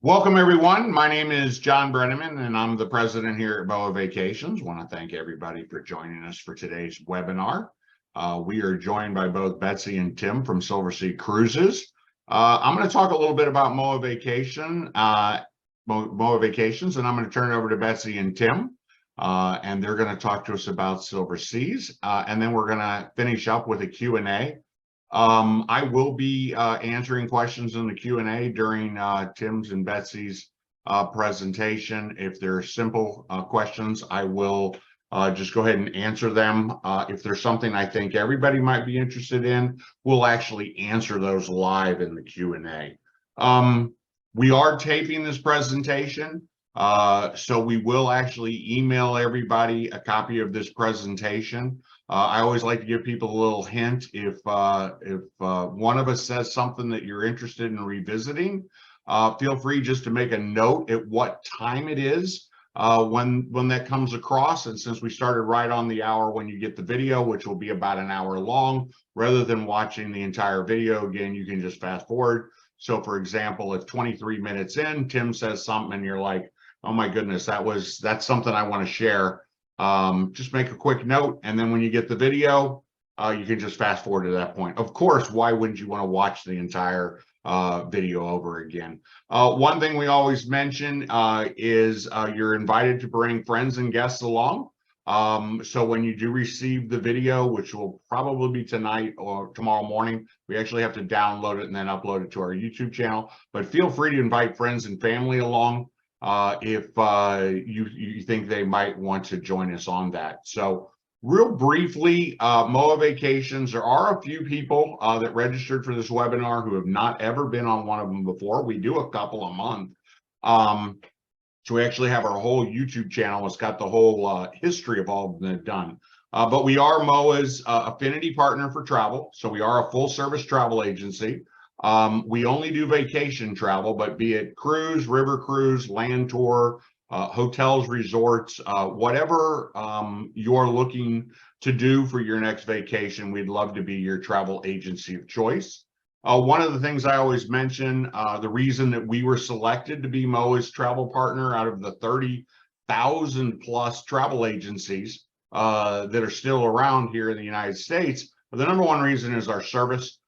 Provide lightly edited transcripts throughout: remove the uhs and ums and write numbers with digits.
Welcome, everyone. My name is Jon Brenneman, and I'm the president here at MOAA Vacations. I want to thank everybody for joining us for today's webinar. We are joined by both Betsy and Tim from Silversea Cruises. I'm going to talk a little bit about MOAA Vacations, and I'm going to turn it over to Betsy and Tim, and they're going to talk to us about Silverseas, and then we're going to finish up with a Q&A. I will be answering questions in the Q&A during Tim's and Betsy's presentation. If they're simple questions, I will just go ahead and answer them. If there's something I think everybody might be interested in, we'll actually answer those live in the Q&A. We are taping this presentation, so we will actually email everybody a copy of this presentation. I always like to give people a little hint. If one of us says something that you're interested in revisiting, feel free just to make a note at what time it is when that comes across. And since we started right on the hour when you get the video, which will be about an hour long, rather than watching the entire video again, you can just fast forward. So for example, if 23 minutes in, Tim says something and you're like, oh my goodness, that's something I want to share. Just make a quick note, and then when you get the video, you can just fast forward to that point. Of course, why wouldn't you want to watch the entire video over again? One thing we always mention is you're invited to bring friends and guests along. So when you do receive the video, which will probably be tonight or tomorrow morning, we actually have to download it and then upload it to our YouTube channel. But feel free to invite friends and family along if you think they might want to join us on that. So real briefly, MOAA Vacations, there are a few people that registered for this webinar who have not ever been on one of them before. We do a couple a month. So we actually have our whole YouTube channel. It's got the whole history of all of them done. But we are MOAA's affinity partner for travel. So we are a full service travel agency. We only do vacation travel, but be it cruise, river cruise, land tour, hotels, resorts, whatever you're looking to do for your next vacation, we'd love to be your travel agency of choice. One of the things I always mention, the reason that we were selected to be MOAA's travel partner out of the 30,000 plus travel agencies that are still around here in the United States, the number one reason is our service.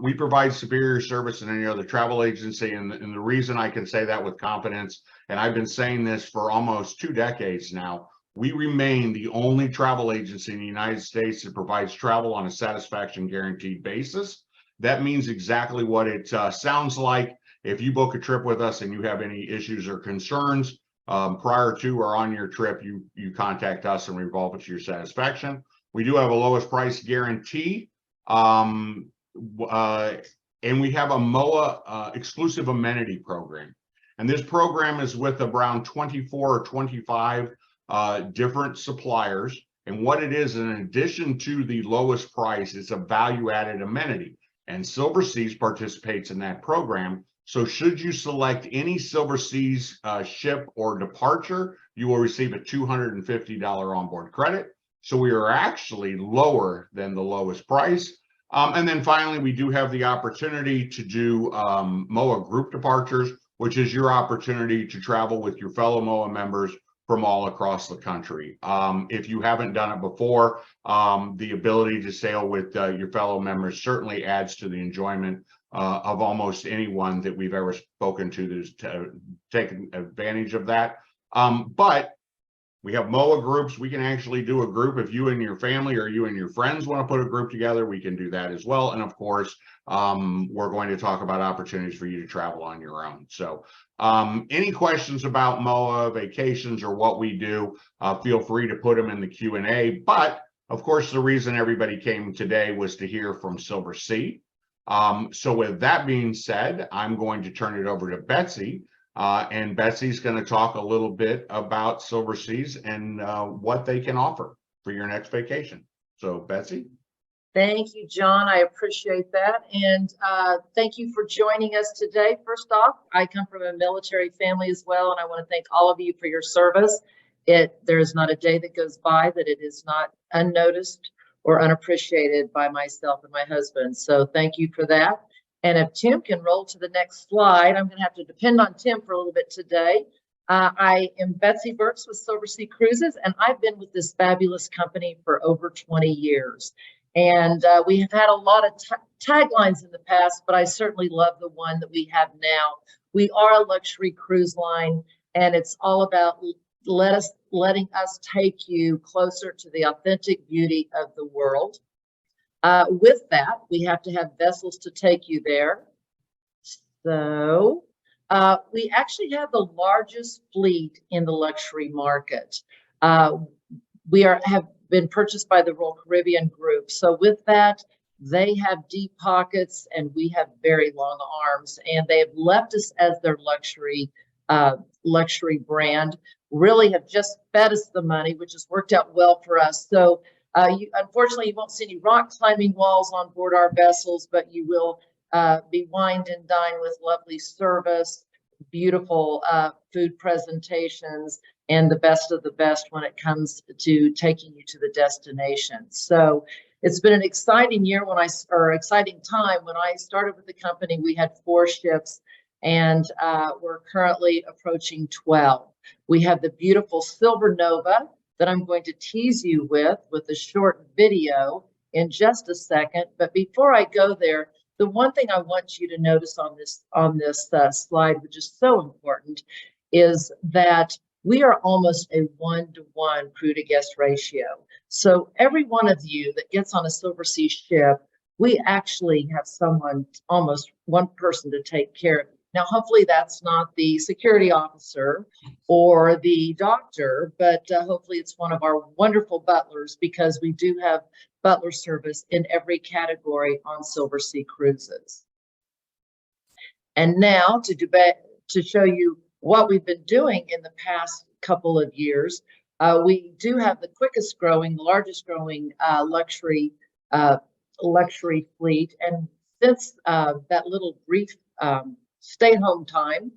We provide superior service than any other travel agency, and the reason I can say that with confidence, and I've been saying this for almost 2 decades now, we remain the only travel agency in the United States that provides travel on a satisfaction guaranteed basis. That means exactly what it sounds like. If you book a trip with us and you have any issues or concerns prior to or on your trip, you contact us and resolve it to your satisfaction. We do have a lowest price guarantee. And we have a MOAA exclusive amenity program. And this program is with around 24 or 25 different suppliers. And what it is, in addition to the lowest price, it's a value-added amenity. And Silverseas participates in that program. So should you select any Silverseas ship or departure, you will receive a $250 onboard credit. So we are actually lower than the lowest price. And then finally, we do have the opportunity to do MOAA group departures, which is your opportunity to travel with your fellow MOAA members from all across the country. If you haven't done it before, the ability to sail with your fellow members certainly adds to the enjoyment of almost anyone that we've ever spoken to that's taken advantage of that. But we have MOAA groups. We can actually do a group. If you and your family or you and your friends want to put a group together, we can do that as well. And of course, we're going to talk about opportunities for you to travel on your own. So any questions about MOAA Vacations or what we do, feel free to put them in the Q&A. But of course, the reason everybody came today was to hear from Silversea. So with that being said, I'm going to turn it over to Betsy. And Betsy's going to talk a little bit about Silverseas and what they can offer for your next vacation. So Betsy. Thank you, Jon. I appreciate that. And thank you for joining us today. First off, I come from a military family as well, and I want to thank all of you for your service. There is not a day that goes by that it is not unnoticed or unappreciated by myself and my husband. So thank you for that. And if Tim can roll to the next slide, I'm going to have to depend on Tim for a little bit today. I am Betsy Burke with Silversea Cruises, and I've been with this fabulous company for over 20 years. And we have had a lot of taglines in the past, but I certainly love the one that we have now. We are a luxury cruise line, and it's all about letting us take you closer to the authentic beauty of the world. With that, we have to have vessels to take you there. So we actually have the largest fleet in the luxury market. We have been purchased by the Royal Caribbean Group. So with that, they have deep pockets and we have very long arms, and they have left us as their luxury brand. Really have just fed us the money, which has worked out well for us. So unfortunately, you won't see any rock climbing walls on board our vessels, but you will be wined and dined with lovely service, beautiful food presentations, and the best of the best when it comes to taking you to the destination. So it's been an exciting year exciting time. When I started with the company, we had 4 ships, and we're currently approaching 12. We have the beautiful Silver Nova that I'm going to tease you with a short video in just a second. But before I go there, the one thing I want you to notice on this slide, which is so important, is that we are almost a 1-to-1 crew to guest ratio. So every one of you that gets on a Silversea ship, we actually have almost one person to take care of. Now, hopefully that's not the security officer or the doctor, but hopefully it's one of our wonderful butlers, because we do have butler service in every category on Silversea Cruises. And now to show you what we've been doing in the past couple of years, we do have the largest growing luxury fleet. And since that little brief stay-at-home time,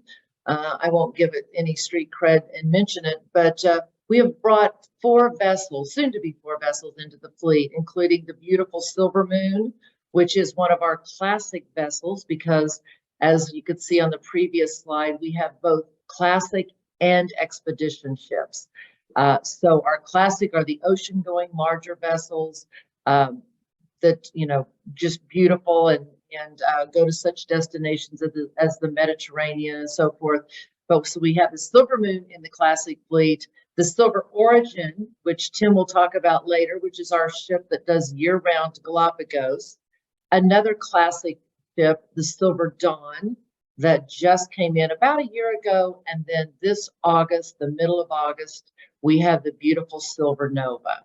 I won't give it any street cred and mention it, but we have brought 4 vessels, soon to be 4 vessels, into the fleet, including the beautiful Silver Moon, which is one of our classic vessels, because as you could see on the previous slide, we have both classic and expedition ships. So our classic are the ocean-going larger vessels that, just beautiful and go to such destinations as the Mediterranean and so forth. So we have the Silver Moon in the classic fleet, the Silver Origin, which Tim will talk about later, which is our ship that does year-round to Galapagos. Another classic ship, the Silver Dawn, that just came in about a year ago. And then this August, the middle of August, we have the beautiful Silver Nova.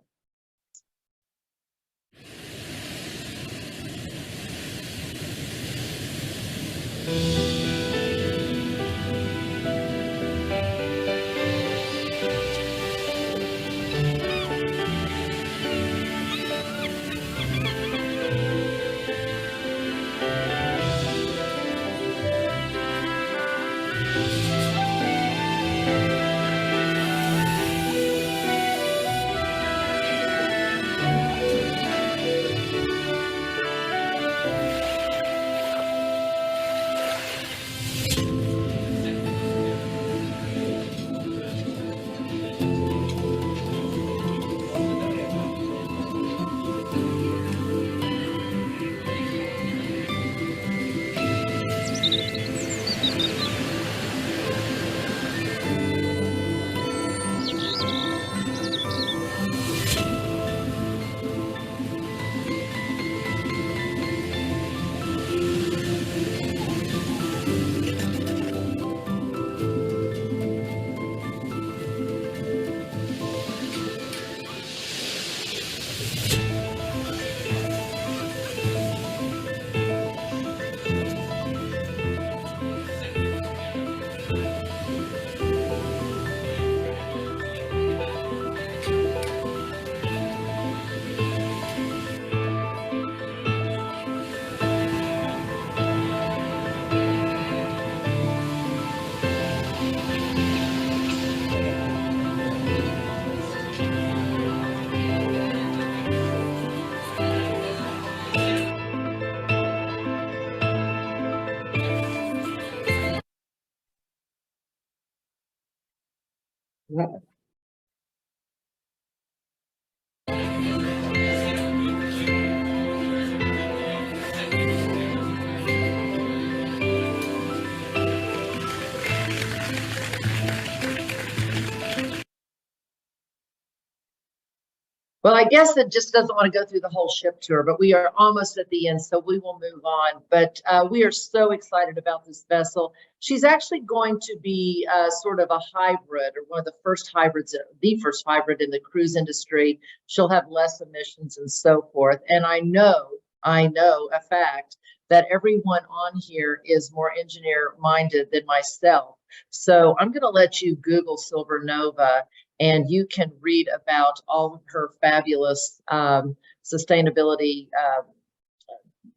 Well, I guess it just doesn't want to go through the whole ship tour, but we are almost at the end, so we will move on. But we are so excited about this vessel. She's actually going to be sort of a hybrid, or one of the first hybrids, the first hybrid in the cruise industry. She'll have less emissions and so forth. And I know a fact that everyone on here is more engineer minded than myself. So I'm going to let you Google Silver Nova, and you can read about all of her fabulous sustainability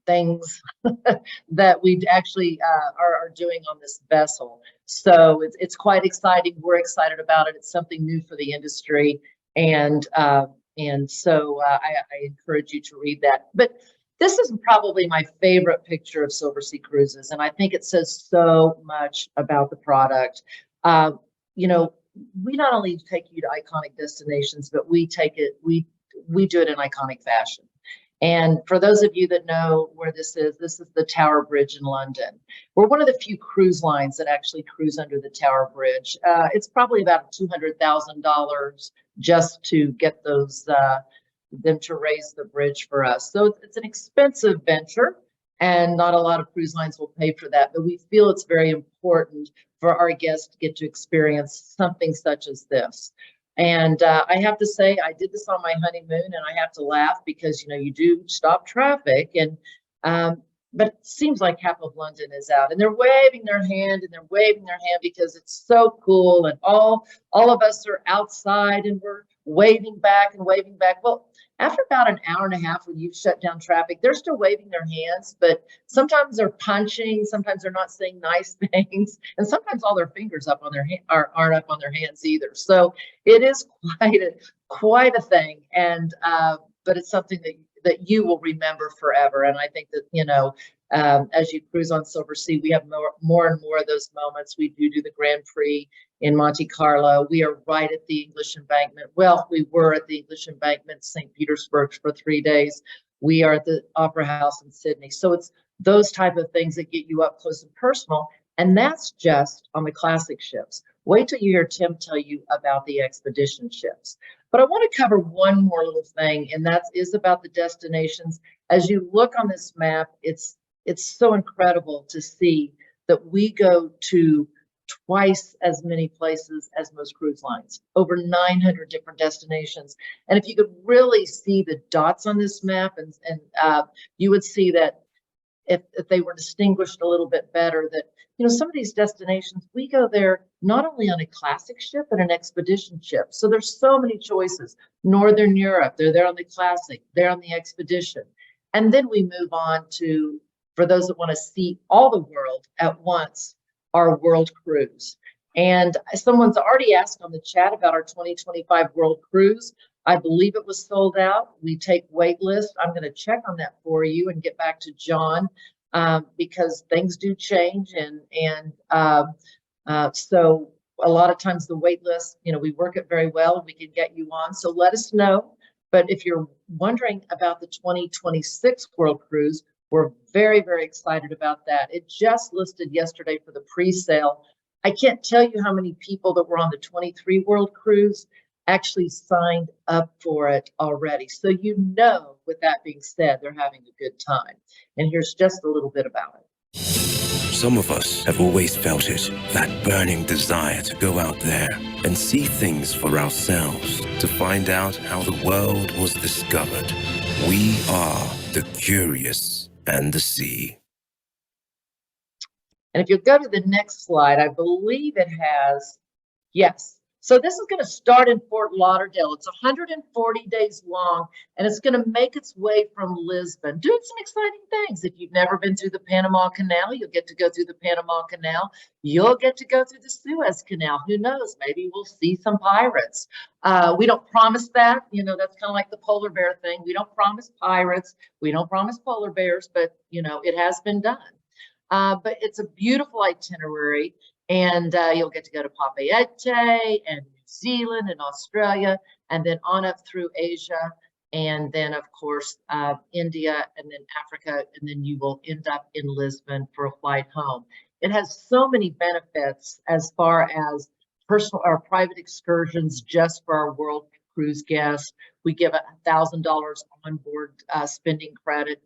things that we actually are doing on this vessel. So it's quite exciting. We're excited about it. It's something new for the industry. And so I encourage you to read that. But this is probably my favorite picture of Silversea Cruises, and I think it says so much about the product. You know, we not only take you to iconic destinations, but we do it in iconic fashion. And for those of you that know where this is the Tower Bridge in London. We're one of the few cruise lines that actually cruise under the Tower Bridge. It's probably about $200,000 just to get those them to raise the bridge for us. So it's an expensive venture, and not a lot of cruise lines will pay for that, but we feel it's very important for our guests to get to experience something such as this. And I have to say, I did this on my honeymoon, and I have to laugh because, you know, you do stop traffic, and but it seems like half of London is out, and they're waving their hand because it's so cool, and all of us are outside and we're waving back and waving back. Well, after about an hour and a half, when you've shut down traffic, they're still waving their hands, but sometimes they're punching, sometimes they're not saying nice things, and sometimes all their fingers up on their aren't up on their hands either. So it is quite a thing, and but it's something that you will remember forever. And I think that, you know, as you cruise on Silversea, we have more and more of those moments. We do the Grand Prix in Monte Carlo. We are right at the English Embankment. Well, we were at the English Embankment, St. Petersburg, for 3 days. We are at the Opera House in Sydney. So it's those type of things that get you up close and personal. And that's just on the classic ships. Wait till you hear Tim tell you about the expedition ships. But I want to cover one more little thing, and that is about the destinations. As you look on this map, it's so incredible to see that we go to twice as many places as most cruise lines, over 900 different destinations. And if you could really see the dots on this map, and you would see that if they were distinguished a little bit better, that, you know, some of these destinations, we go there not only on a classic ship, but an expedition ship. So there's so many choices. Northern Europe, they're there on the classic, they're on the expedition. And then we move on to, for those that want to see all the world at once, our world cruise. And someone's already asked on the chat about our 2025 world cruise. I believe it was sold out. We take wait list. I'm going to check on that for you and get back to John, because things do change, and so a lot of times the wait list, you know, we work it very well and we can get you on. So let us know. But if you're wondering about the 2026 world cruise, we're very, very excited about that. It just listed yesterday for the pre-sale. I can't tell you how many people that were on the 23 world cruise actually signed up for it already. So, you know, with that being said, they're having a good time. And here's just a little bit about it. Some of us have always felt it, that burning desire to go out there and see things for ourselves, to find out how the world was discovered. We are the curious and the sea. And if you go to the next slide, I believe it has, yes. So this is going to start in Fort Lauderdale. It's 140 days long, and it's going to make its way from Lisbon, doing some exciting things. If you've never been through the Panama Canal, you'll get to go through the Panama Canal. You'll get to go through the Suez Canal. Who knows? Maybe we'll see some pirates. We don't promise that. You know, that's kind of like the polar bear thing. We don't promise pirates. We don't promise polar bears, but, you know, it has been done. But it's a beautiful itinerary. And you'll get to go to Papeete and New Zealand and Australia, and then on up through Asia, and then of course India, and then Africa, and then you will end up in Lisbon for a flight home. It has so many benefits as far as personal or private excursions just for our World Cruise guests. We give $1,000 on board spending credit.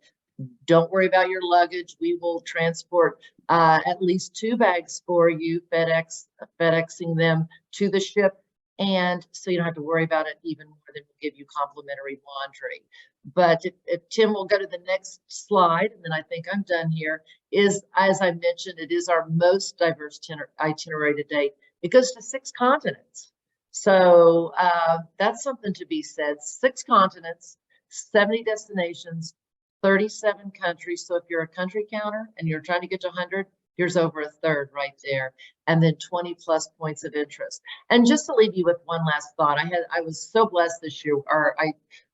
Don't worry about your luggage. We will transport at least 2 bags for you, FedExing them to the ship. And so you don't have to worry about it even more than we'll give you complimentary laundry. But if Tim will go to the next slide, and then I think I'm done here, is, as I mentioned, it is our most diverse itinerary to date. It goes to 6 continents. So that's something to be said. 6 continents, 70 destinations, 37 countries. So if you're a country counter and you're trying to get to 100, here's over a third right there. And then 20 plus points of interest. And just to leave you with one last thought, I was so blessed this year.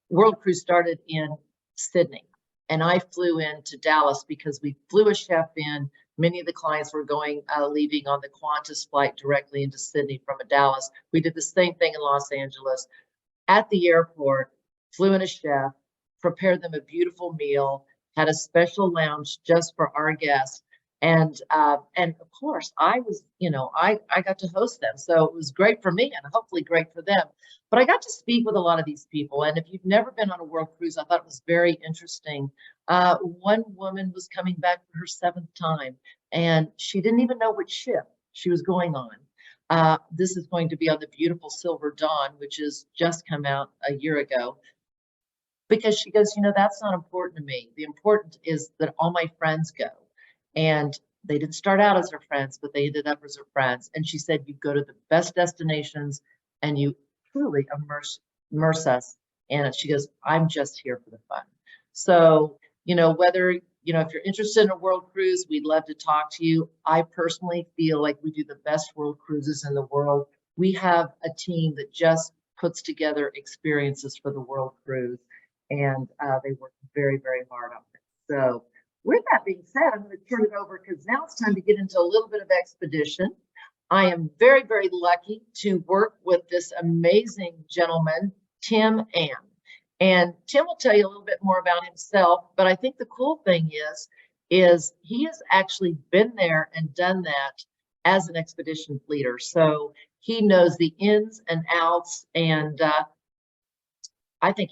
World Cruise started in Sydney, and I flew into Dallas because we flew a chef in. Many of the clients were leaving on the Qantas flight directly into Sydney from Dallas. We did the same thing in Los Angeles. At the airport, flew in a chef, prepared them a beautiful meal, had a special lounge just for our guests. And of course, I was, I got to host them. So it was great for me and hopefully great for them. But I got to speak with a lot of these people. And if you've never been on a world cruise, I thought it was very interesting. One woman was coming back for her 7th time, and she didn't even know which ship she was going on. This is going to be on the beautiful Silver Dawn, which has just come out a year ago. Because she goes, that's not important to me. The important is that all my friends go. And they didn't start out as her friends, but they ended up as her friends. And she said, you go to the best destinations and you truly immerse us. And she goes, I'm just here for the fun. So, whether, if you're interested in a world cruise, we'd love to talk to you. I personally feel like we do the best world cruises in the world. We have a team that just puts together experiences for the world cruise. And they work very, very hard on it. So with that being said, I'm going to turn it over because now it's time to get into a little bit of expedition. I am very, very lucky to work with this amazing gentleman, Tim Am. And Tim will tell you a little bit more about himself, but I think the cool thing is he has actually been there and done that as an expedition leader. So he knows the ins and outs, and I think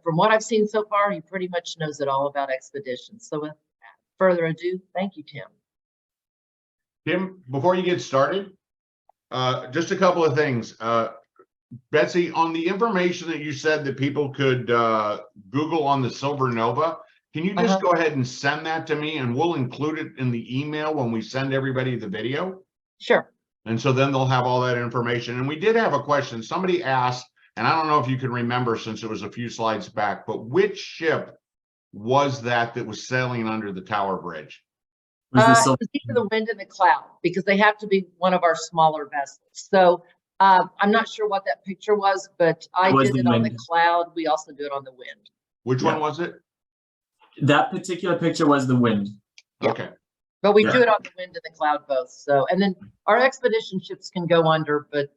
from what I've seen so far, he pretty much knows it all about expeditions. So without further ado, thank you, Tim. Tim, before you get started, just a couple of things. Betsy, on the information that you said that people could Google on the Silver Nova, can you just go ahead and send that to me, and we'll include it in the email when we send everybody the video? Sure. And so then they'll have all that information. And we did have a question. Somebody asked, and I don't know if you can remember since it was a few slides back, but which ship was that was sailing under the Tower Bridge? It was either the Wind and the Cloud, because they have to be one of our smaller vessels. So I'm not sure what that picture was, but I did it on the Cloud. We also do it on the Wind. Which one was it? That particular picture was the Wind. Yeah. Okay. But we do it on the Wind and the Cloud both. So, and then our expedition ships can go under, but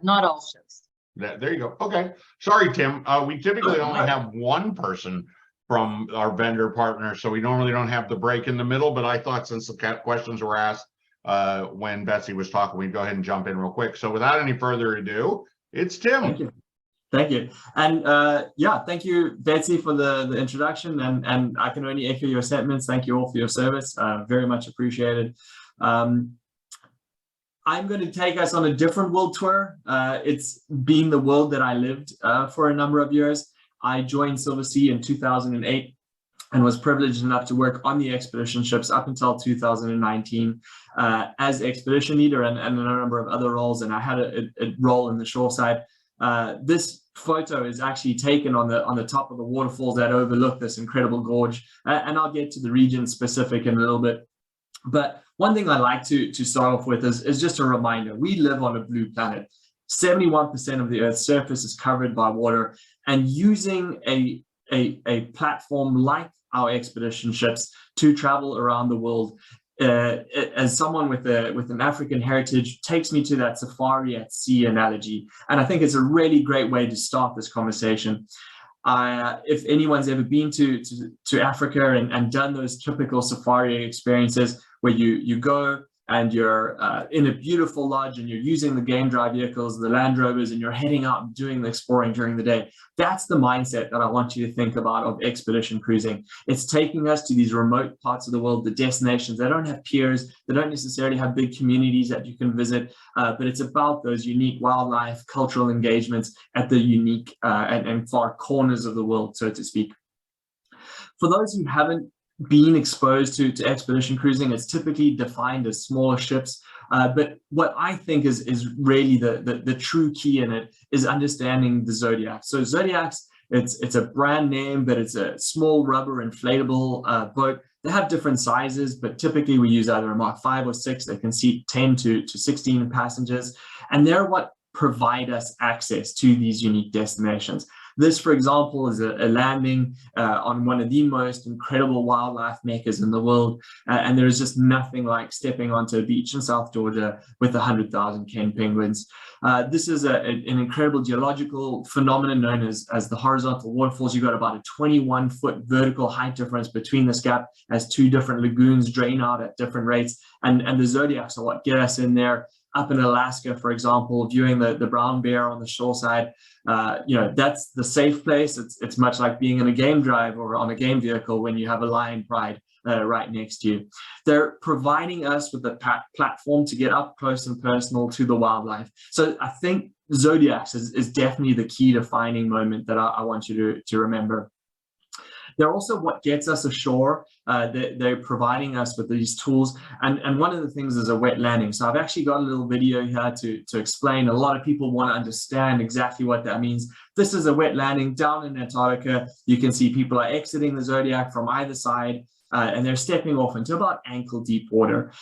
not all ships. There you go. Okay. Sorry, Tim. We typically only have one person from our vendor partner, so we normally don't have the break in the middle, but I thought since the questions were asked when Betsy was talking, we'd go ahead and jump in real quick. So without any further ado, it's Tim. Thank you. Thank you. And thank you, Betsy, for the introduction. And I can only echo your sentiments. Thank you all for your service. Very much appreciated. I'm going to take us on a different world tour. It's been the world that I lived for a number of years. I joined Silversea in 2008 and was privileged enough to work on the expedition ships up until 2019 as expedition leader and a number of other roles. And I had a role in the shore side. This photo is actually taken on the top of the waterfalls that overlook this incredible gorge. And I'll get to the region specific in a little bit. But one thing I like to start off with is just a reminder. We live on a blue planet. 71% of the Earth's surface is covered by water, and using a platform like our expedition ships to travel around the world as someone with an African heritage, takes me to that safari at sea analogy. And I think it's a really great way to start this conversation. If anyone's ever been to Africa and done those typical safari experiences where you go and you're in a beautiful lodge and you're using the game drive vehicles, the Land Rovers, and you're heading out and doing the exploring during the day, that's the mindset that I want you to think about of expedition cruising. It's taking us to these remote parts of the world, the destinations that don't have peers, they don't necessarily have big communities that you can visit, but it's about those unique wildlife, cultural engagements at the unique and far corners of the world, so to speak. For those who haven't been exposed to expedition cruising, it's typically defined as smaller ships. But what I think is really the true key in it is understanding the Zodiac. So Zodiacs, it's a brand name, but it's a small rubber inflatable boat. They have different sizes, but typically we use either a Mark 5 or 6 that can seat 10 to 16 passengers. And they're what provide us access to these unique destinations. This, for example, is a landing on one of the most incredible wildlife meccas in the world. And there is just nothing like stepping onto a beach in South Georgia with 100,000 Ken penguins. This is an incredible geological phenomenon known as the horizontal waterfalls. You've got about a 21-foot vertical height difference between this gap as two different lagoons drain out at different rates. And the Zodiacs are what get us in there. Up in Alaska, for example, viewing the brown bear on the shoreside, that's the safe place. It's much like being in a game drive or on a game vehicle when you have a lion pride right next to you. They're providing us with a platform to get up close and personal to the wildlife. So I think Zodiacs is definitely the key defining moment that I want you to remember. They're also what gets us ashore. They're providing us with these tools. And one of the things is a wet landing. So I've actually got a little video here to explain. A lot of people want to understand exactly what that means. This is a wet landing down in Antarctica. You can see people are exiting the Zodiac from either side. And they're stepping off into about ankle deep water.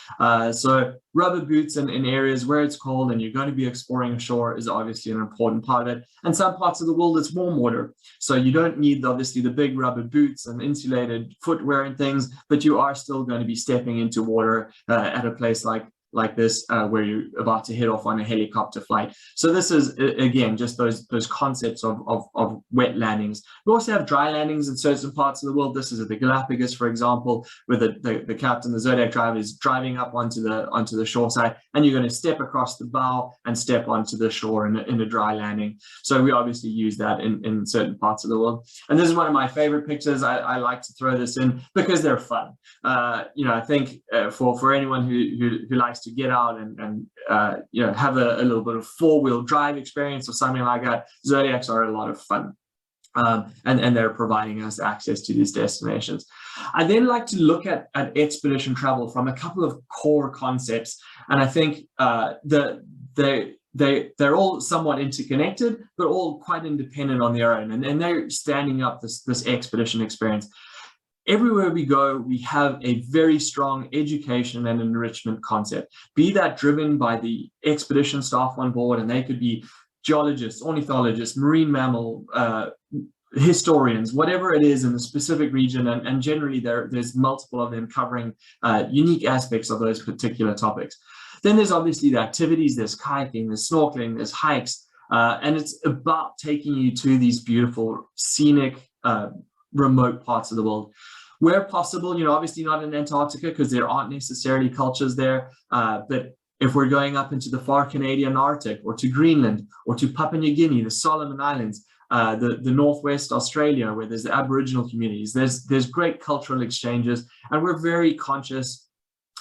So rubber boots in areas where it's cold and you're going to be exploring ashore is obviously an important part of it. And some parts of the world it's warm water. So you don't need obviously the big rubber boots and insulated footwear and things, but you are still going to be stepping into water at a place like this where you're about to head off on a helicopter flight. So this is again just those concepts of wet landings. We also have dry landings in certain parts of the world. This is at the Galapagos, for example, where the captain, the Zodiac driver, is driving up onto the shore side, and you're going to step across the bow and step onto the shore in a dry landing. So we obviously use that in certain parts of the world. And this is one of my favorite pictures. I like to throw this in because they're fun. I think for anyone who likes to get out and have a little bit of four-wheel drive experience or something like that, Zodiacs are a lot of fun. And they're providing us access to these destinations. I then like to look at expedition travel from a couple of core concepts. And I think they're all somewhat interconnected, but all quite independent on their own. And they're standing up this expedition experience. Everywhere we go, we have a very strong education and enrichment concept, be that driven by the expedition staff on board, and they could be geologists, ornithologists, marine mammal, historians, whatever it is in the specific region, and generally there's multiple of them covering unique aspects of those particular topics. Then there's obviously the activities, there's kayaking, there's snorkeling, there's hikes, and it's about taking you to these beautiful, scenic, remote parts of the world. Where possible, obviously not in Antarctica because there aren't necessarily cultures there, but if we're going up into the far Canadian Arctic or to Greenland or to Papua New Guinea, the Solomon Islands, the Northwest Australia, where there's the Aboriginal communities, there's great cultural exchanges, and we're very conscious.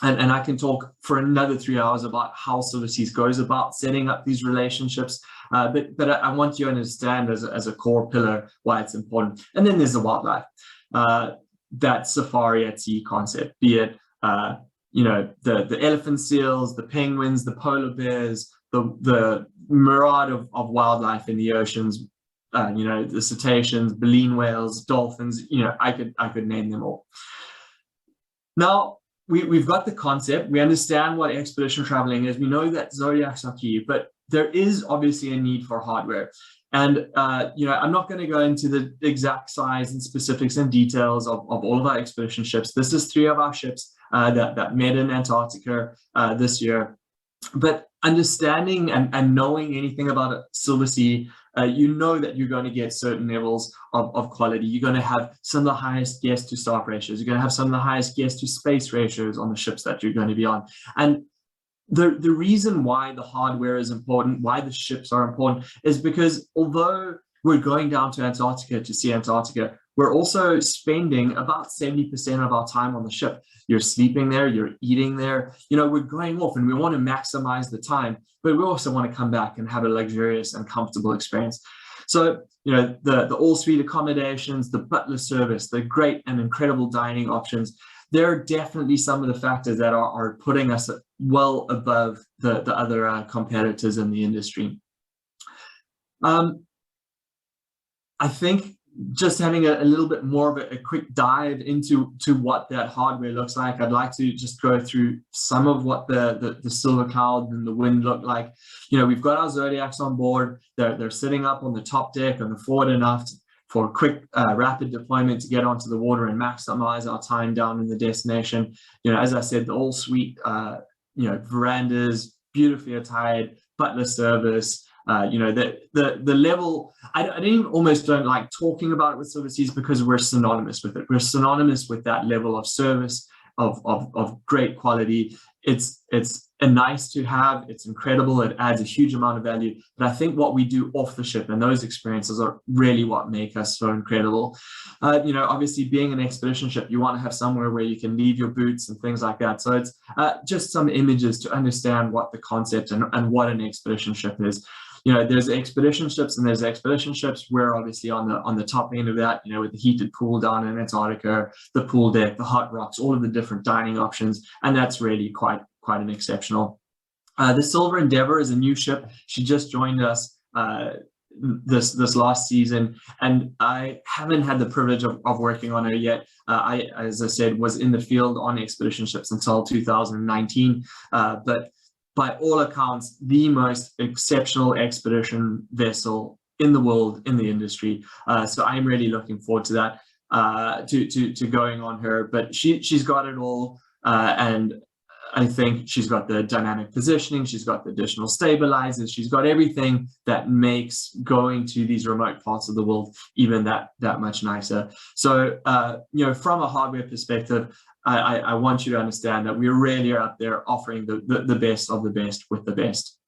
And I can talk for another 3 hours about how Silversea goes about setting up these relationships. But I want you to understand as a core pillar why it's important. And then there's the wildlife, that safari at sea concept, be it the elephant seals, the penguins, the polar bears, the myriad of wildlife in the oceans, the cetaceans, baleen whales, dolphins. I could name them all. Now, we've got the concept. We understand what expedition traveling is. We know that Zodiacs are key, but there is obviously a need for hardware. And, I'm not going to go into the exact size and specifics and details of all of our expedition ships. This is 3 of our ships. that met in Antarctica this year. But understanding and knowing anything about Silversea, you know that you're going to get certain levels of quality. You're going to have some of the highest guest to staff ratios. You're going to have some of the highest guest to space ratios on the ships that you're going to be on. And the reason why the hardware is important, why the ships are important, is because although we're going down to Antarctica to see Antarctica, we're also spending about 70% of our time on the ship. You're sleeping there, you're eating there, you know, we're going off and we want to maximize the time, but we also want to come back and have a luxurious and comfortable experience. So, you know, the all-suite accommodations, the butler service, the great and incredible dining options, there are definitely some of the factors that are putting us well above the other competitors in the industry. I think just having a little bit more of a quick dive into what that hardware looks like, I'd like to just go through some of what the Silver Cloud and the Wind look like. You know, we've got our Zodiacs on board. They're sitting up on the top deck on the forward enough for quick, rapid deployment to get onto the water and maximize our time down in the destination. You know, as I said, the all suite, you know, verandas, beautifully attired, butler service. You know, the level, I almost don't like talking about it with Silverseas because we're synonymous with it. We're synonymous with that level of service, of great quality. It's a nice to have, it's incredible, it adds a huge amount of value. But I think what we do off the ship and those experiences are really what make us so incredible. You know, obviously being an expedition ship, you want to have somewhere where you can leave your boots and things like that. So it's just some images to understand what the concept and what an expedition ship is. You know, there's expedition ships and there's expedition ships. We're obviously on the top end of that, you know, with the heated pool down in Antarctica, the pool deck, the hot rocks, all of the different dining options. And that's really quite an exceptional. The Silver Endeavour is a new ship. She just joined us this last season, and I haven't had the privilege of working on her yet. I, as I said, was in the field on expedition ships until 2019, but by all accounts, the most exceptional expedition vessel in the world, in the industry. So I'm really looking forward to that, to going on her. But she's got it all, and I think she's got the dynamic positioning, she's got the additional stabilizers, she's got everything that makes going to these remote parts of the world even that much nicer. So, you know, from a hardware perspective, I want you to understand that we really are up there offering the best of the best with the best.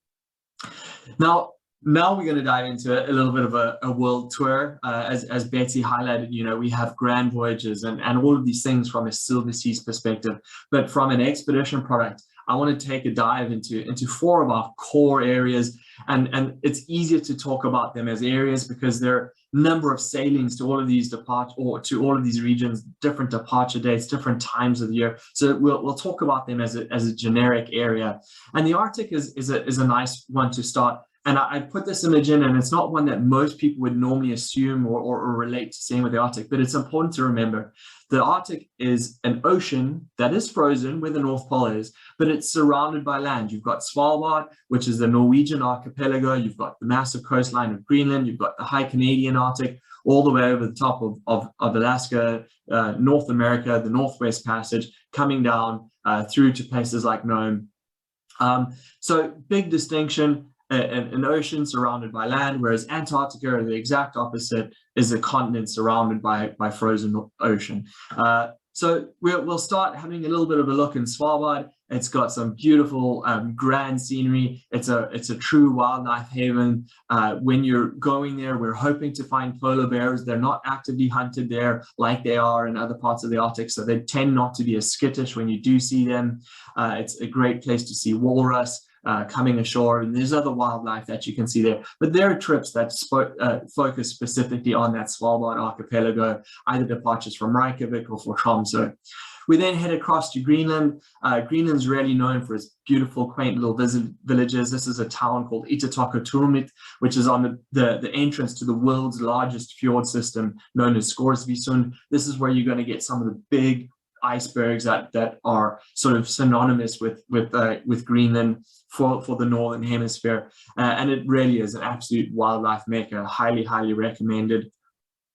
Now we're going to dive into a little bit of a world tour. As Betsy highlighted, you know, we have grand voyages and all of these things from a Silversea's perspective. But from an expedition product, I want to take a dive into 4 of our core areas. And it's easier to talk about them as areas because there are a number of sailings to all of these to all of these regions, different departure dates, different times of the year. So we'll talk about them as a generic area. And the Arctic is a nice one to start. And I put this image in, and it's not one that most people would normally assume or relate to seeing with the Arctic, but it's important to remember. The Arctic is an ocean that is frozen where the North Pole is, but it's surrounded by land. You've got Svalbard, which is the Norwegian archipelago. You've got the massive coastline of Greenland. You've got the high Canadian Arctic, all the way over the top of Alaska, North America, the Northwest Passage, coming down through to places like Nome. So big distinction. An ocean surrounded by land, whereas Antarctica, the exact opposite, is a continent surrounded by frozen ocean. So we'll start having a little bit of a look in Svalbard. It's got some beautiful, grand scenery. It's a true wildlife haven. When you're going there, we're hoping to find polar bears. They're not actively hunted there like they are in other parts of the Arctic, so they tend not to be as skittish when you do see them. It's a great place to see walrus coming ashore, and there's other wildlife that you can see there. But there are trips that focus specifically on that Svalbard archipelago, either departures from Reykjavik or for Tromsø. We then head across to Greenland. Greenland's really known for its beautiful, quaint little villages. This is a town called Itatoqqortoormiit, which is on the entrance to the world's largest fjord system, known as Scoresbysund. This is where you're going to get some of the big icebergs that are sort of synonymous with Greenland for the Northern Hemisphere. And it really is an absolute wildlife mecca, highly recommended.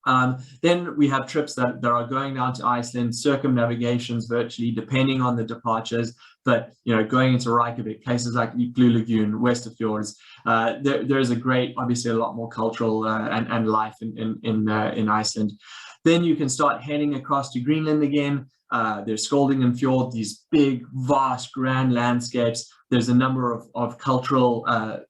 Then we have trips that are going down to Iceland, circumnavigations virtually, depending on the departures. But going into Reykjavik, places like Blue Lagoon, Westerfjords, there's a great, obviously a lot more cultural and life in Iceland. Then you can start heading across to Greenland again. There's Skoldingen Fjord, these big, vast, grand landscapes. There's a number of cultural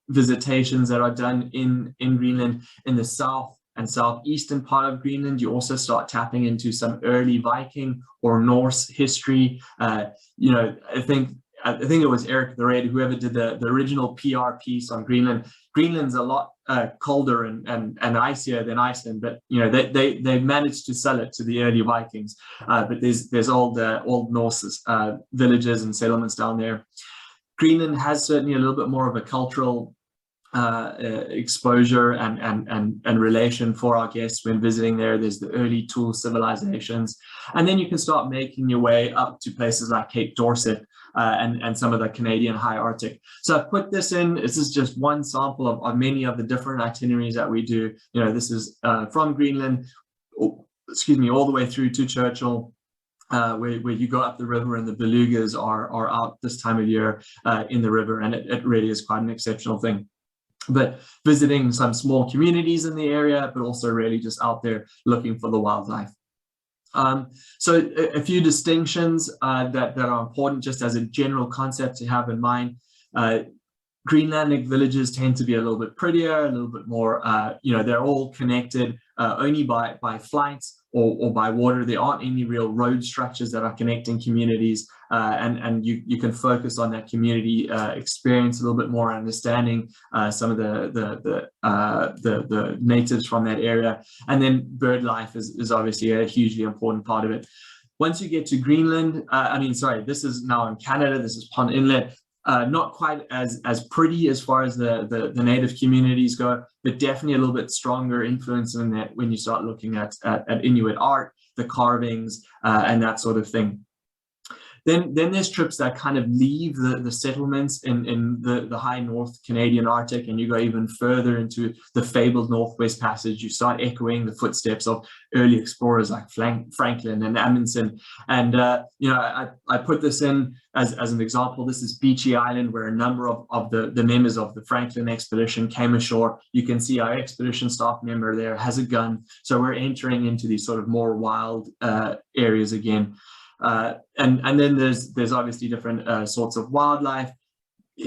visitations that are done in Greenland. In the south and southeastern part of Greenland, you also start tapping into some early Viking or Norse history. I think it was Eric the Red, whoever did the original PR piece on Greenland. Greenland's a lot colder and icier than Iceland, but they managed to sell it to the early Vikings. But there's old Norse villages and settlements down there. Greenland has certainly a little bit more of a cultural exposure and relation for our guests when visiting there. There's the early tool civilizations, and then you can start making your way up to places like Cape Dorset and some of the Canadian high Arctic. So I've put this in. This is just one sample of many of the different itineraries that we do. This is from Greenland, all the way through to Churchill, where you go up the river, and the belugas are out this time of year in the river, and it really is quite an exceptional thing. But visiting some small communities in the area, but also really just out there looking for the wildlife. So a few distinctions that are important just as a general concept to have in mind. Greenlandic villages tend to be a little bit prettier, a little bit more, they're all connected only by flights or by water. There aren't any real road structures that are connecting communities, and you can focus on that community experience a little bit more, understanding some of the natives from that area. And then bird life is obviously a hugely important part of it. Once you get to Greenland, this is now in Canada, this is Pond Inlet. Not quite as pretty as far as the native communities go, but definitely a little bit stronger influence in that when you start looking at Inuit art, the carvings, and that sort of thing. Then there's trips that kind of leave the settlements in the high North Canadian Arctic, and you go even further into the fabled Northwest Passage. You start echoing the footsteps of early explorers like Franklin and Amundsen. And I put this in as an example. This is Beechey Island, where a number of the members of the Franklin expedition came ashore. You can see our expedition staff member there has a gun. So we're entering into these sort of more wild areas again. And then there's obviously different sorts of wildlife,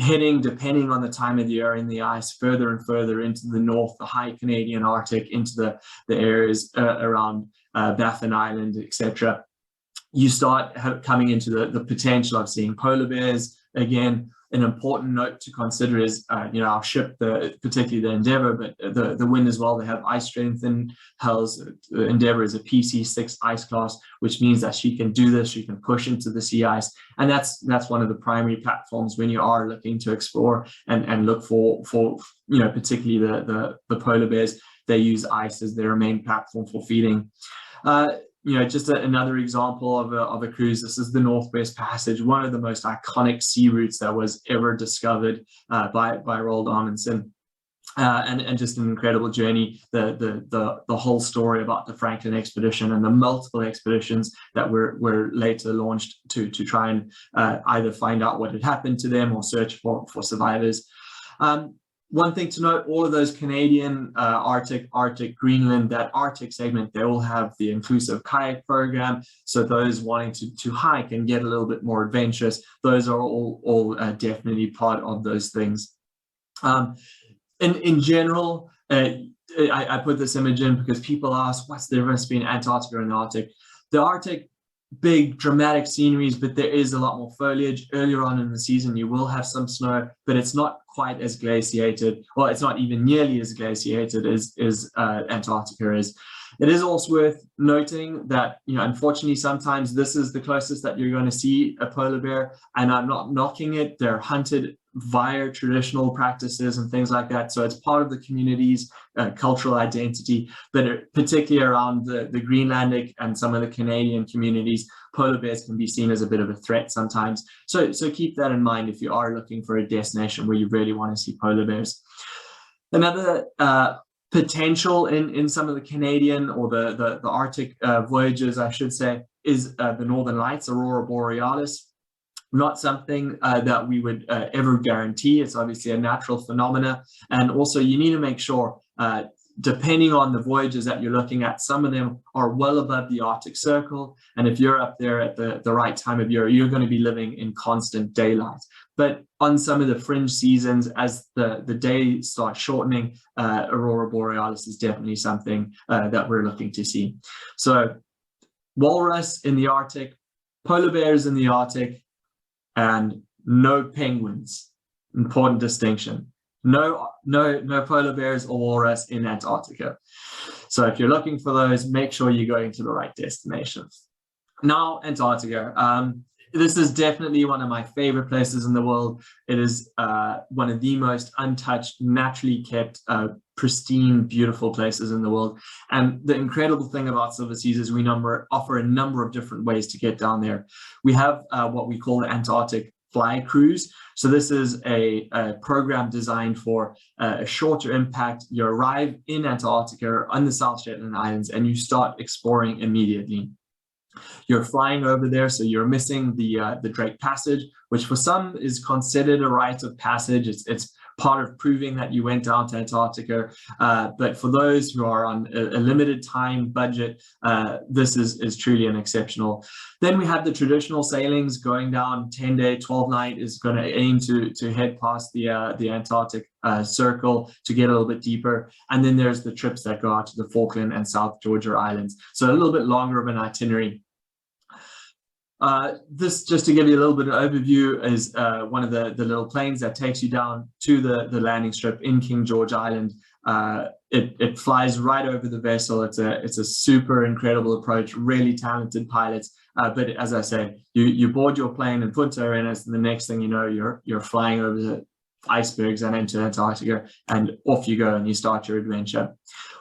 heading, depending on the time of the year, in the ice further and further into the north, the high Canadian Arctic, into the areas around Baffin Island, etc. You start coming into the potential of seeing polar bears. Again, an important note to consider is, our ship, particularly the Endeavour, but the wind as well, they have ice strength in hulls. The Endeavour is a PC6 ice class, which means that she can do this, she can push into the sea ice. And that's one of the primary platforms when you are looking to explore and look for particularly the polar bears. They use ice as their main platform for feeding. Just another example of a cruise. This is the Northwest Passage, one of the most iconic sea routes that was ever discovered by Roald Amundsen, and just an incredible journey. The whole story about the Franklin expedition and the multiple expeditions that were later launched to try and either find out what had happened to them or search for survivors. One thing to note, all of those Canadian, Arctic, Greenland, that Arctic segment, they all have the inclusive kayak program. So those wanting to hike and get a little bit more adventurous, those are all definitely part of those things. In general, I put this image in because people ask, what's the difference between Antarctica and the Arctic? The Arctic, big dramatic sceneries, but there is a lot more foliage. Earlier on in the season, you will have some snow, but it's not quite as glaciated. Well, it's not even nearly as glaciated as Antarctica is. It is also worth noting that, unfortunately, sometimes this is the closest that you're going to see a polar bear, and I'm not knocking it. They're hunted via traditional practices and things like that. So it's part of the community's cultural identity, but particularly around the Greenlandic and some of the Canadian communities, polar bears can be seen as a bit of a threat sometimes. So keep that in mind if you are looking for a destination where you really want to see polar bears. Another potential in some of the Canadian or the Arctic voyages, I should say, is the Northern Lights, Aurora Borealis. Not something that we would ever guarantee. It's obviously a natural phenomena. And also you need to make sure, depending on the voyages that you're looking at, some of them are well above the Arctic Circle. And if you're up there at the right time of year, you're going to be living in constant daylight. But on some of the fringe seasons, as the day starts shortening, Aurora Borealis is definitely something that we're looking to see. So walrus in the Arctic, polar bears in the Arctic, and no penguins. Important distinction. No polar bears or walrus in Antarctica. So if you're looking for those, make sure you're going to the right destination. Now, Antarctica. This is definitely one of my favorite places in the world. It is one of the most untouched, naturally kept, pristine, beautiful places in the world. And the incredible thing about Silverseas is we offer a number of different ways to get down there. We have what we call the Antarctic Fly Cruise. So this is a program designed for a shorter impact. You arrive in Antarctica on the South Shetland Islands and you start exploring immediately. You're flying over there, so you're missing the Drake Passage, which for some is considered a rite of passage. It's part of proving that you went down to Antarctica. But for those who are on a limited time budget, this is truly an exceptional. Then we have the traditional sailings going down 10-day, 12-night is going to aim to head past the Antarctic Circle to get a little bit deeper. And then there's the trips that go out to the Falkland and South Georgia Islands. So a little bit longer of an itinerary. This, just to give you a little bit of overview, is one of the little planes that takes you down to the landing strip in King George Island. It flies right over the vessel. It's a super incredible approach, really talented pilots. But as I say, you board your plane in Punta Arenas, and the next thing you know, you're flying over the icebergs and into Antarctica, and off you go and you start your adventure.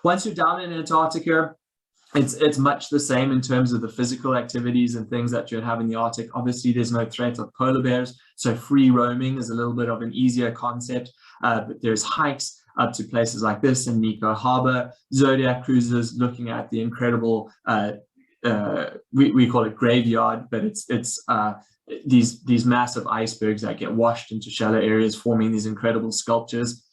Once you're down in Antarctica, it's much the same in terms of the physical activities and things that you'd have in the Arctic. Obviously, there's no threat of polar bears, so free roaming is a little bit of an easier concept. But there's hikes up to places like this in Nico Harbor, Zodiac cruises looking at the incredible, we call it graveyard, but it's these massive icebergs that get washed into shallow areas, forming these incredible sculptures.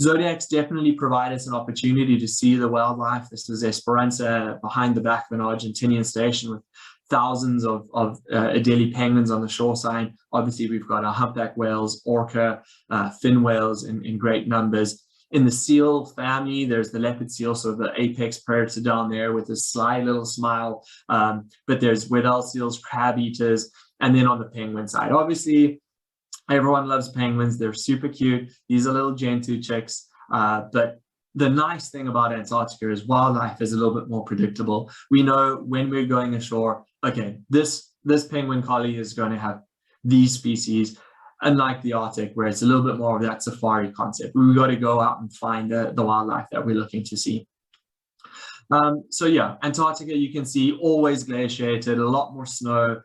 Zodiacs definitely provide us an opportunity to see the wildlife. This is Esperanza behind the back of an Argentinian station with thousands of Adelie penguins on the shoreside. Obviously, we've got our humpback whales, orca, fin whales in great numbers. In the seal family, there's the leopard seal, so the apex predator down there with a sly little smile. But there's Weddell seals, crab eaters, and then on the penguin side, obviously, everyone loves penguins. They're super cute. These are little Gentoo chicks. But the nice thing about Antarctica is wildlife is a little bit more predictable. We know when we're going ashore, okay, this penguin collie is going to have these species, unlike the Arctic, where it's a little bit more of that safari concept. We've got to go out and find the wildlife that we're looking to see. So yeah, Antarctica, you can see always glaciated, a lot more snow,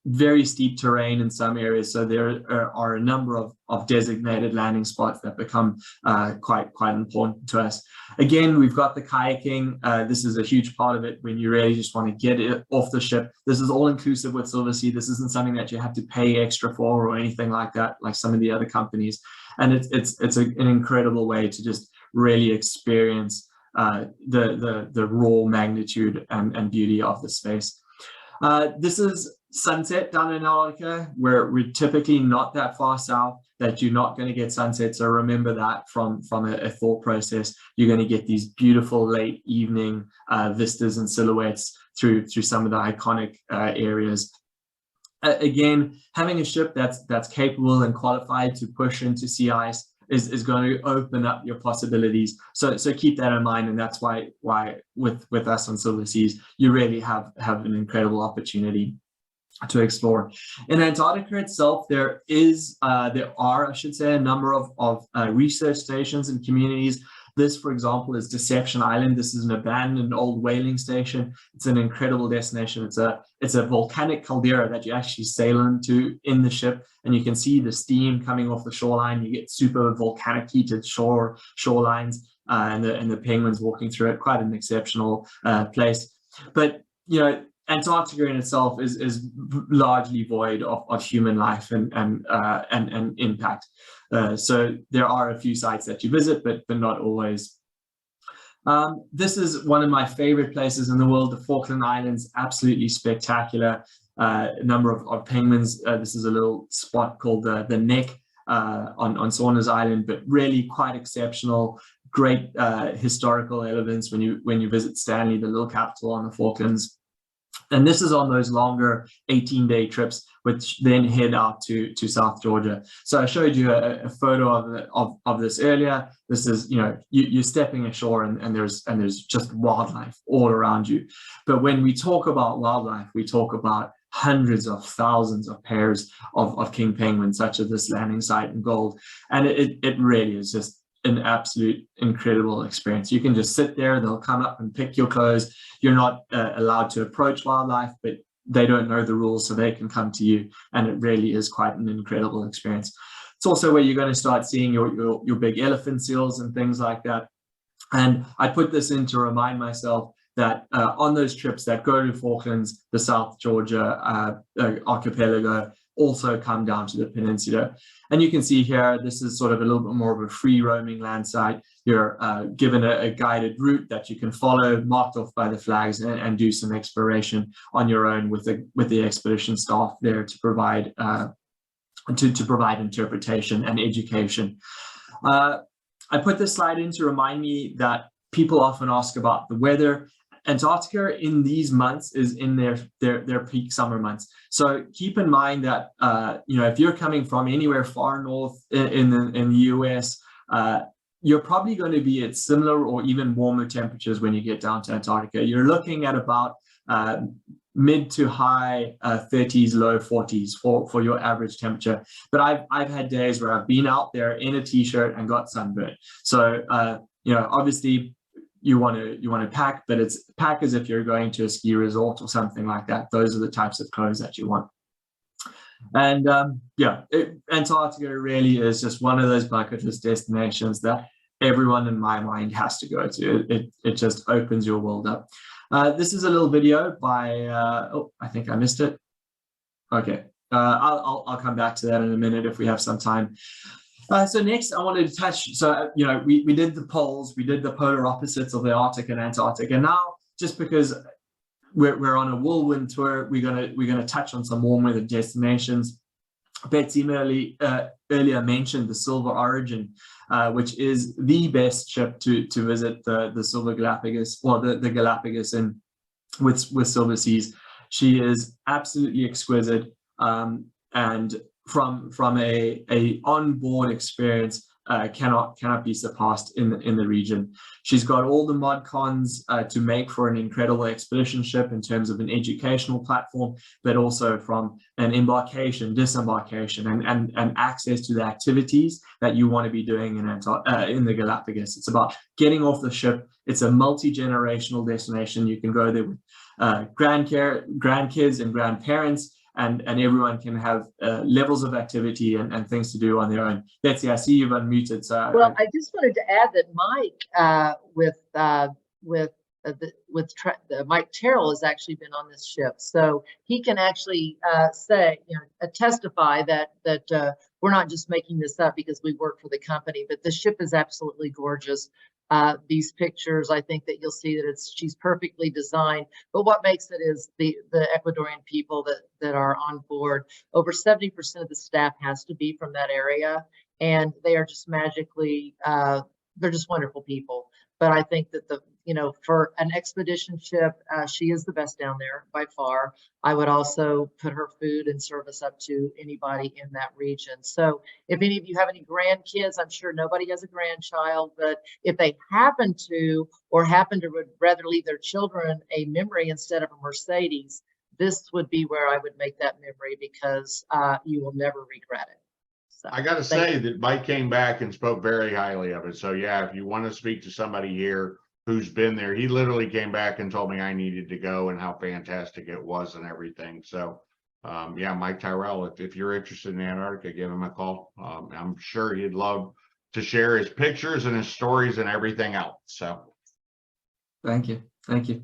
very steep terrain in some areas, so there are a number of designated landing spots that become quite important to us. Again, we've got the kayaking. This is a huge part of it when you really just want to get it off the ship. This is all inclusive with Silversea. This isn't something that you have to pay extra for or anything like that, like some of the other companies. And it's an incredible way to just really experience the raw magnitude and beauty of the space. This is sunset down in Antarctica, where we're typically not that far south, that you're not going to get sunset. So remember that from a thought process. You're going to get these beautiful late evening vistas and silhouettes through some of the iconic areas. Again, having a ship that's capable and qualified to push into sea ice is going to open up your possibilities. So keep that in mind, and that's why with us on Silverseas, you really have an incredible opportunity to explore. In Antarctica itself, there are, I should say, a number of research stations and communities. This, for example, is Deception Island. This is an abandoned old whaling station. It's an incredible destination. It's a volcanic caldera that you actually sail into in the ship, and you can see the steam coming off the shoreline. You get super volcanic heated shorelines. and the penguins walking through it. Quite an exceptional place. But you know, Antarctica in itself is largely void of human life and impact. So there are a few sites that you visit, but not always. This is one of my favorite places in the world, the Falkland Islands. Absolutely spectacular. A number of penguins. This is a little spot called the Neck on Saunders Island, but really quite exceptional. Great historical elements when you visit Stanley, the little capital on the Falklands. And this is on those longer 18-day trips, which then head out to South Georgia. So I showed you a photo of this earlier. This is, you know, you're stepping ashore and there's just wildlife all around you. But when we talk about wildlife, we talk about hundreds of thousands of pairs of king penguins, such as this landing site in Gold. And it really is just an absolute incredible experience. You can just sit there, they'll come up and pick your clothes. You're not allowed to approach wildlife, but they don't know the rules, so they can come to you. And it really is quite an incredible experience. It's also where you're going to start seeing your big elephant seals and things like that. And I put this in to remind myself that on those trips that go to Falklands, the South Georgia archipelago, also come down to the peninsula. And you can see here, this is sort of a little bit more of a free roaming land site. You're given a guided route that you can follow, marked off by the flags, and do some exploration on your own with the expedition staff there to provide interpretation and education. I put this slide in to remind me that people often ask about the weather. Antarctica in these months is in their peak summer months. So keep in mind that you know, if you're coming from anywhere far north in the US, you're probably going to be at similar or even warmer temperatures when you get down to Antarctica. You're looking at about mid to high 30s, low 40s for your average temperature. But I've had days where I've been out there in a t-shirt and got sunburned. So you know, obviously, you want to pack, but pack as if you're going to a ski resort or something like that. Those are the types of clothes that you want. And yeah, Antarctica really is just one of those bucket list destinations that everyone in my mind has to go to. It just opens your world up. This is a little video by, oh, I think I missed it. Okay, I'll come back to that in a minute if we have some time. So next I wanted to touch, so, you know, we did the poles, we did the polar opposites of the Arctic and Antarctic, and now just because we're on a whirlwind tour, we're gonna touch on some warm weather destinations. Betsy earlier mentioned the Silver Origin, which is the best ship to visit the Silver Galapagos, or the Galapagos in with Silverseas. She is absolutely exquisite, and from a onboard experience cannot be surpassed in the region. She's got all the mod cons to make for an incredible expedition ship in terms of an educational platform, but also from an embarkation, disembarkation, and access to the activities that you want to be doing in the Galapagos. It's about getting off the ship. It's a multi-generational destination. You can go there with grandkids and grandparents, and everyone can have levels of activity and things to do on their own. Betsy, I see you've unmuted. So well, I just wanted to add that Mike Mike Terrell has actually been on this ship, so he can actually say, you know, testify that we're not just making this up because we work for the company, but the ship is absolutely gorgeous. These pictures, I think that you'll see that she's perfectly designed. But what makes it is the Ecuadorian people that are on board. Over 70% of the staff has to be from that area, and they are just magically, they're just wonderful people. But I think that for an expedition ship, she is the best down there by far. I would also put her food and service up to anybody in that region. So if any of you have any grandkids, I'm sure nobody has a grandchild, but if they happen to, or would rather leave their children a memory instead of a Mercedes, this would be where I would make that memory, because you will never regret it. So, I got to say that Mike came back and spoke very highly of it. So yeah, if you want to speak to somebody here who's been there, he literally came back and told me I needed to go and how fantastic it was and everything. So yeah, Mike Tyrell, if you're interested in Antarctica, give him a call. I'm sure he'd love to share his pictures and his stories and everything else. So. Thank you. Thank you.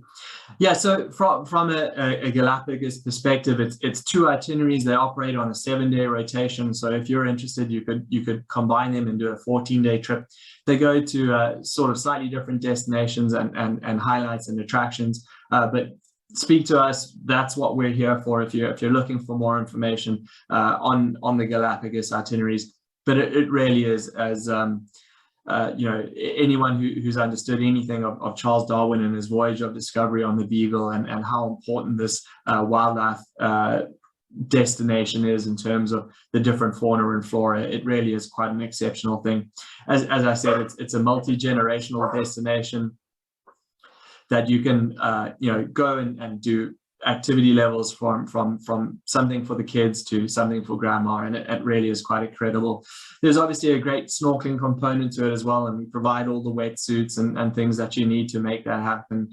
Yeah, so from a Galapagos perspective, it's 2 itineraries. They operate on a 7-day rotation. So if you're interested, you could combine them and do a 14-day trip. They go to sort of slightly different destinations and highlights and attractions. But speak to us. That's what we're here for. If you're looking for more information on the Galapagos itineraries, but it really is as anyone who's understood anything of Charles Darwin and his voyage of discovery on the Beagle and how important this wildlife destination is in terms of the different fauna and flora. It really is quite an exceptional thing. As I said, it's a multi-generational destination that you can go and do activity levels from something for the kids to something for grandma, and it really is quite incredible. There's obviously a great snorkeling component to it as well, and we provide all the wetsuits and things that you need to make that happen.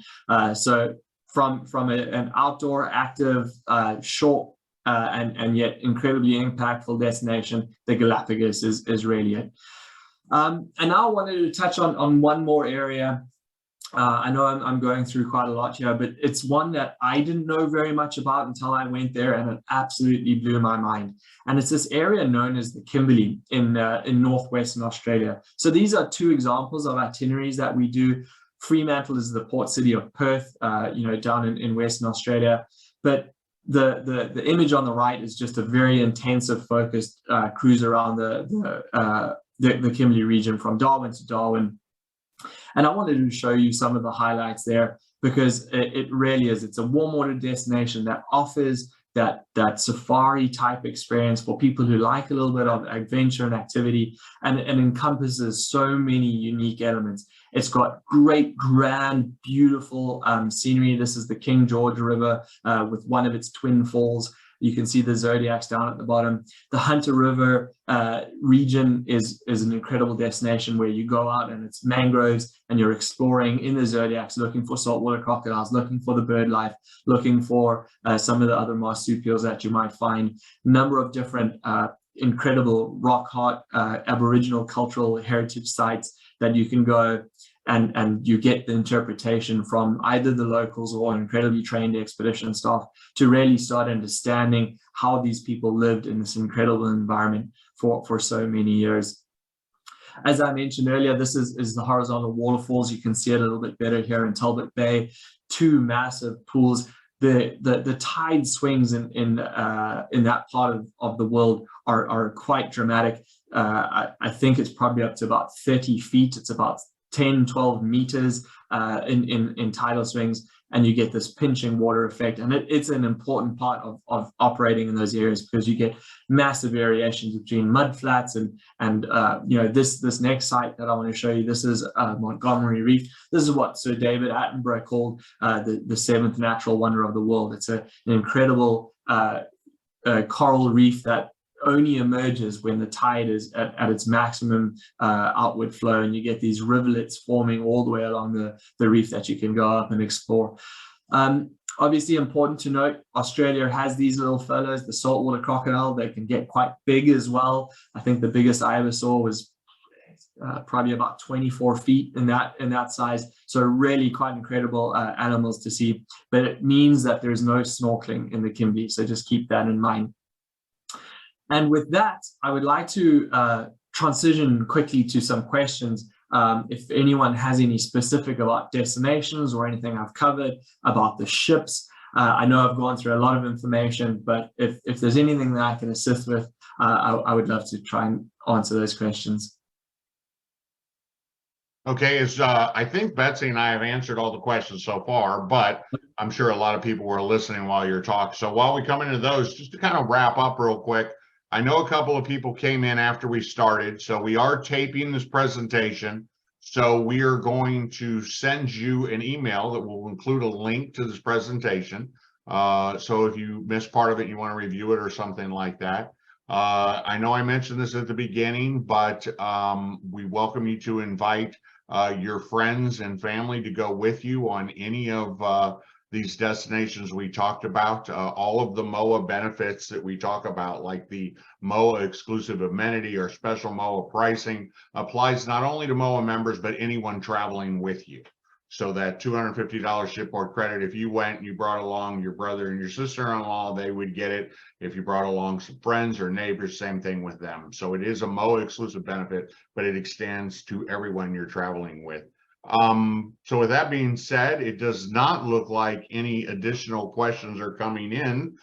So from an outdoor active short and yet incredibly impactful destination, the Galapagos is really it. And now I wanted to touch on one more area. I know I'm going through quite a lot here, but it's one that I didn't know very much about until I went there, and it absolutely blew my mind. And it's this area known as the Kimberley in northwestern Australia. So these are 2 examples of itineraries that we do. Fremantle is the port city of Perth, down in Western Australia. But the image on the right is just a very intensive, focused cruise around the Kimberley region from Darwin to Darwin. And I wanted to show you some of the highlights there, because it really is. It's a warm water destination that offers that safari type experience for people who like a little bit of adventure and activity, and it encompasses so many unique elements. It's got great, grand, beautiful scenery. This is the King George River with one of its twin falls. You can see the Zodiacs down at the bottom. The Hunter River region is an incredible destination where you go out and it's mangroves and you're exploring in the Zodiacs, looking for saltwater crocodiles, looking for the bird life, looking for some of the other marsupials that you might find. A number of different incredible rock-hard Aboriginal cultural heritage sites that you can go and you get the interpretation from either the locals or incredibly trained expedition staff to really start understanding how these people lived in this incredible environment for so many years. As I mentioned earlier, this is the horizontal waterfalls. You can see it a little bit better here in Talbot Bay. 2 massive pools. The tide swings in that part of the world are quite dramatic. I think it's probably up to about 30 feet. It's about 10-12 meters in tidal swings, and you get this pinching water effect. And it's an important part of operating in those areas, because you get massive variations between mud flats and this next site that I want to show you. This is Montgomery Reef. This is what Sir David Attenborough called the 7th natural wonder of the world. It's an incredible coral reef that only emerges when the tide is at its maximum outward flow, and you get these rivulets forming all the way along the reef that you can go up and explore. Obviously important to note, Australia has these little fellows, the saltwater crocodile. They can get quite big as well. I think the biggest I ever saw was probably about 24 feet in that size. So really quite incredible animals to see, but it means that there's no snorkeling in the Kimberley. So just keep that in mind. And with that, I would like to transition quickly to some questions. If anyone has any specific about destinations or anything I've covered about the ships. I know I've gone through a lot of information, but if there's anything that I can assist with, I would love to try and answer those questions. Okay, I think Betsy and I have answered all the questions so far, but I'm sure a lot of people were listening while you're talking. So while we come into those, just to kind of wrap up real quick, I know a couple of people came in after we started, so we are taping this presentation. So we are going to send you an email that will include a link to this presentation. So if you missed part of it, you want to review it or something like that. I know I mentioned this at the beginning, but we welcome you to invite your friends and family to go with you on any of these destinations we talked about. All of the MOAA benefits that we talk about, like the MOAA exclusive amenity or special MOAA pricing, applies not only to MOAA members, but anyone traveling with you. So that $250 shipboard credit, if you went and you brought along your brother and your sister-in-law, they would get it. If you brought along some friends or neighbors, same thing with them. So it is a MOAA exclusive benefit, but it extends to everyone you're traveling with. So with that being said, it does not look like any additional questions are coming in.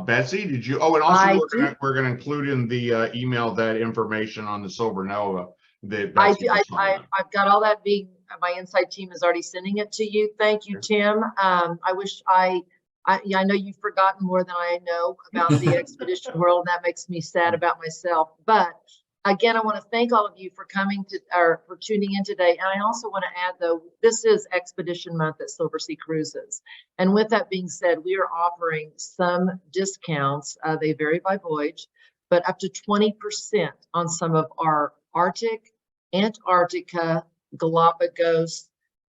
Betsy, did you? Oh, and also we're gonna include in the email that information on the Silver Nova that Betsy I've got all that being. My inside team is already sending it to you. Thank you, Tim. I wish I know you've forgotten more than I know about the expedition world. That makes me sad about myself. But again, I want to thank all of you for coming to or for tuning in today. And I also want to add, though, this is Expedition Month at Silversea Cruises. And with that being said, we are offering some discounts. They vary by voyage, but up to 20% on some of our Arctic, Antarctica, Galapagos,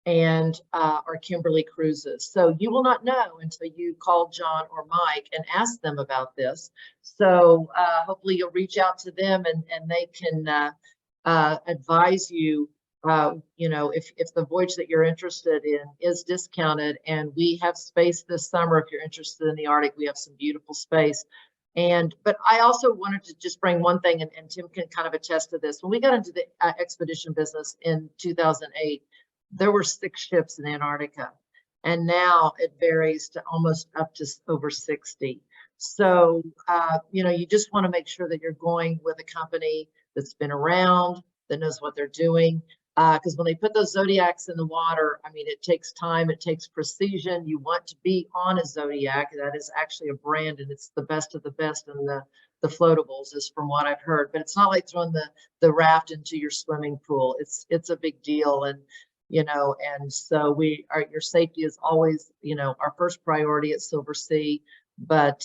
and our Kimberly cruises. So you will not know until you call John or Mike and ask them about this. So hopefully you'll reach out to them and they can advise you, you know, if the voyage that you're interested in is discounted. And we have space this summer. If you're interested in the Arctic, we have some beautiful space. But I also wanted to just bring one thing, and Tim can kind of attest to this. When we got into the expedition business in 2008, there were 6 ships in Antarctica, and now it varies to almost up to over 60. So, you know, you just want to make sure that you're going with a company that's been around, that knows what they're doing. Because when they put those Zodiacs in the water, I mean, it takes time, it takes precision. You want to be on a Zodiac. That is actually a brand, and it's the best of the best in the floatables, is from what I've heard. But it's not like throwing the raft into your swimming pool. It's a big deal, and you know, and so your safety is always, you know, our first priority at Silversea. But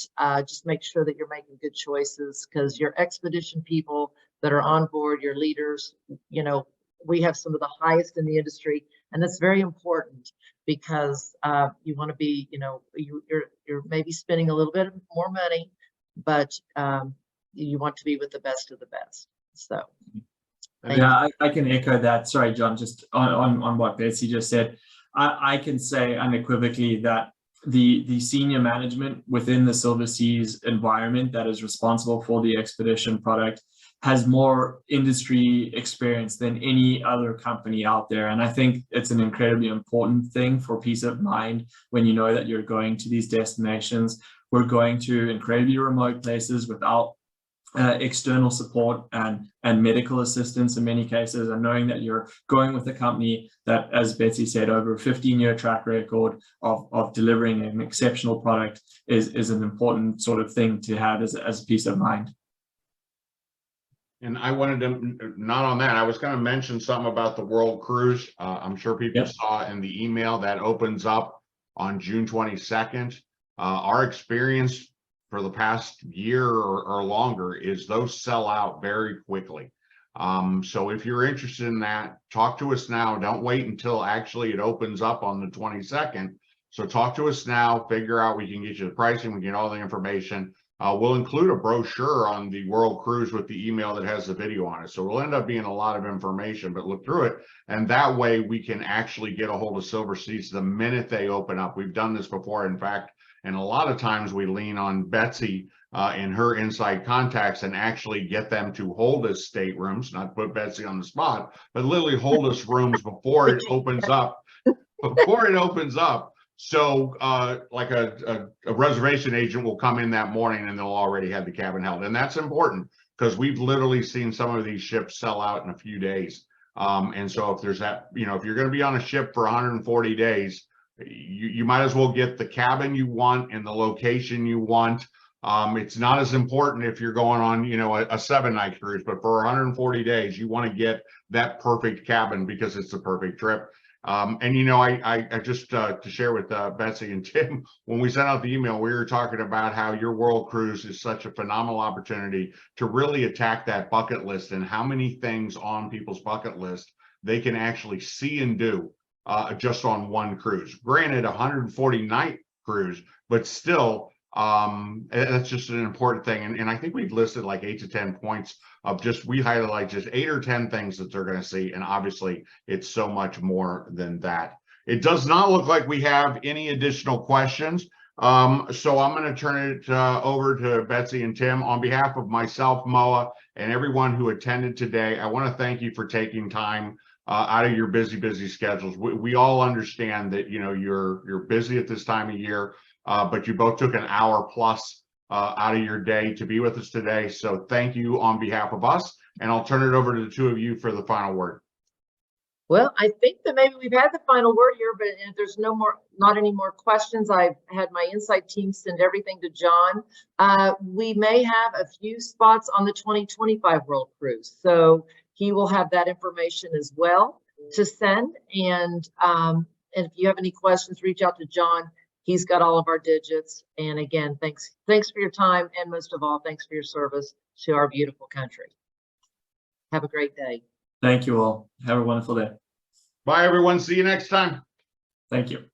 just make sure that you're making good choices, because your expedition people that are on board, your leaders, you know, we have some of the highest in the industry, and that's very important, because you want to be, you know, you're maybe spending a little bit more money, but you want to be with the best of the best. So yeah, I can echo that. Sorry, John, just on what Betsy just said. I can say unequivocally that the senior management within the Silversea's environment that is responsible for the expedition product has more industry experience than any other company out there. And I think it's an incredibly important thing for peace of mind when you know that you're going to these destinations. We're going to incredibly remote places without external support and medical assistance in many cases, and knowing that you're going with a company that, as Betsy said, over a 15-year track record of delivering an exceptional product is an important sort of thing to have as peace of mind. And I wanted to, not on that, I was going to mention something about the World Cruise. I'm sure people saw in the email that opens up on June 22nd. Our experience for the past year or longer is those sell out very quickly. So if you're interested in that, talk to us now. Don't wait until actually it opens up on the 22nd. So talk to us now, figure out, we can get you the pricing, we get all the information. We'll include a brochure on the World Cruise with the email that has the video on it. So it'll end up being a lot of information, but look through it. And that way we can actually get a hold of Silversea's the minute they open up. We've done this before, in fact, and a lot of times we lean on Betsy and her inside contacts and actually get them to hold us staterooms, not put Betsy on the spot, but literally hold us rooms before it opens up, So like a reservation agent will come in that morning and they'll already have the cabin held. And that's important, because we've literally seen some of these ships sell out in a few days. And so if there's that, you know, if you're going to be on a ship for 140 days, you might as well get the cabin you want and the location you want. It's not as important if you're going on, you know, a 7-night cruise, but for 140 days, you want to get that perfect cabin because it's the perfect trip. And, you know, I just to share with Betsy and Tim, when we sent out the email, we were talking about how your World Cruise is such a phenomenal opportunity to really attack that bucket list, and how many things on people's bucket list they can actually see and do just on one cruise. Granted, 140 night cruise, but still, that's just an important thing. And I think we've listed like 8 to 10 points of just, we highlight just 8 or 10 things that they're going to see. And obviously it's so much more than that. It does not look like we have any additional questions. So I'm going to turn it over to Betsy and Tim. On behalf of myself, MOAA, and everyone who attended today, I want to thank you for taking time out of your busy schedules. We all understand that, you know, you're busy at this time of year, but you both took an hour plus out of your day to be with us today. So thank you on behalf of us, and I'll turn it over to the two of you for the final word. Well, I think that maybe we've had the final word here, but if there's not any more questions, I've had my Insight team send everything to John. We may have a few spots on the 2025 World Cruise, so he will have that information as well to send. And if you have any questions, reach out to John. He's got all of our digits. And again, thanks for your time, and most of all, thanks for your service to our beautiful country. Have a great day. Thank you all. Have a wonderful day. Bye, everyone. See you next time. Thank you.